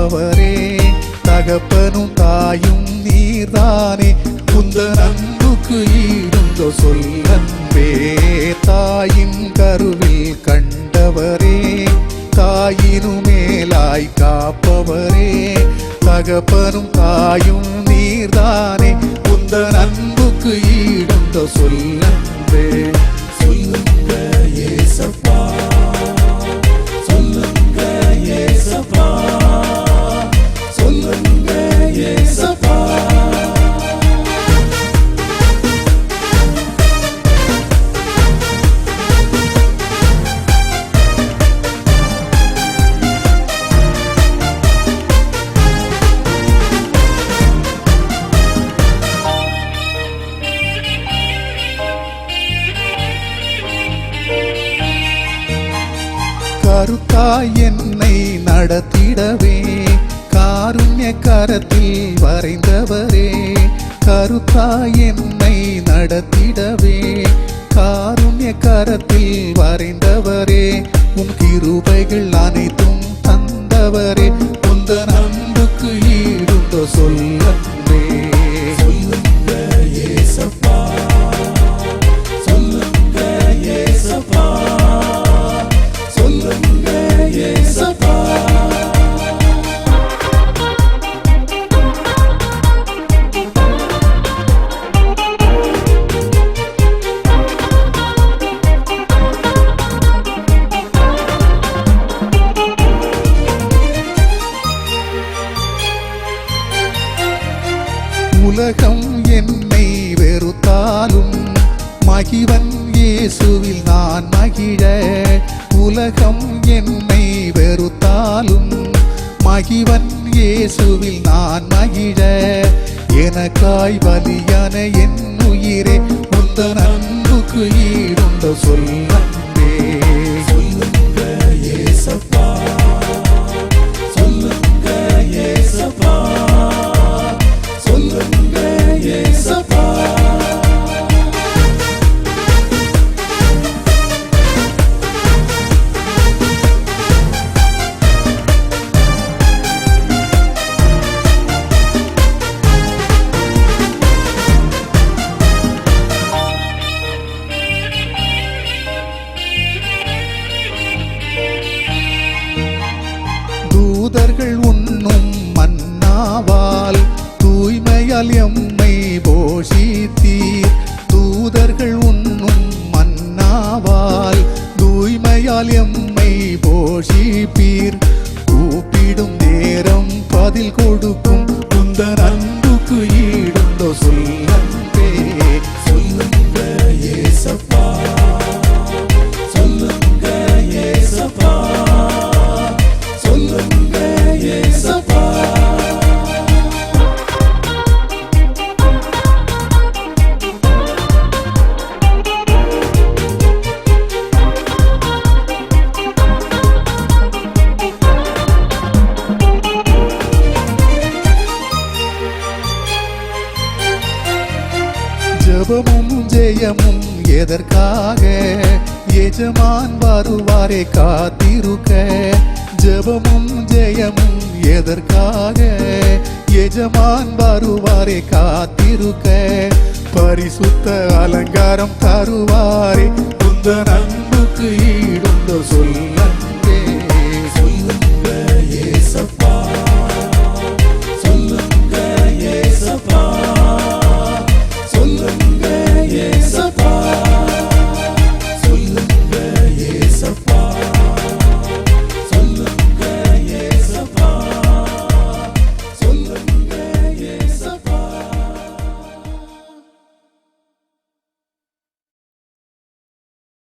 காப்பவரே, தகப்பனும் தாயும் நீர்தானே, உந்தன் அன்புக்கு ஈடுண்டோ சொல்லன்பே. தாயின் கருவில் கண்டவரே, தாயினும் மேலாய் காப்பவரே, தகப்பனும் தாயும் நீர்தானே, உந்தன் அன்புக்கு ஈடுண்டோ சொல்லன்பே. சொல்லுங்க ஏசப்பா, சொல்லுங்க ஏசப்பா, சொல்லுங்க ஏசப்பா. கருத்தாய் என்னை நடத்திடவே, காருண்ய கரத்தில் வரைந்தவரே, கருத்தாய் என்னை நடத்திடவே, காருண்ய கரத்தில் வரைந்தவரே, உம் கிருபைகள் அனைத்தும் தந்தவரே, உந்தன் அன்புக்கு ஈடுண்டோ சொல்லன்பே. சொல்லுங்க ஏசப்பா, சொல்லுங்க ஏசப்பா, சொல்லுங்க ஏசப்பா. உலகம் என்னை வெறுத்தாலும் மகிவன் இயேசுவில் நான் மகிழ, உலகம் என்னை வெறுத்தாலும் மகிவன் இயேசுவில் நான் மகிழ, எனக்காய் பலியான என் உயிரே, உந்தன் அன்புக்கு ஈடுண்டோ சொல்லன்பே. சொல்லுங்க ஏசப்பா, சொல்லுங்க ஏசப்பா, சொல்லுங்க ஏசப்பா. தூதர்கள் உண்ணும் மன்னாவால் தூய்மையால் எம்மை போஷித்தீர், தூதர்கள் உண்ணும் மன்னாவால் தூய்மையால் எம்மை போஷிப்பீர், கூப்பிடும் நேரம் பதில் கொடுக்கும், உந்தன் அன்புக்கு ஈடுண்டோ சொல்லன்பே. சொல்லுங்க ஏசப்பா, சொல்லுங்க ஏசப்பா, சொல்லுங்க ஏசப்பா. ஜெபமும் ஜெயமும் எதற்காக, எஜமான் வருவாரே காத்திருக்க, ஜெபமும் ஜெயமும் எதற்காக, எஜமான் வருவாரே காத்திருக்க, பரிசுத்த அலங்காரம் தருவாரே, உந்தன் அன்புக்கு ஈடுண்டோ சொல்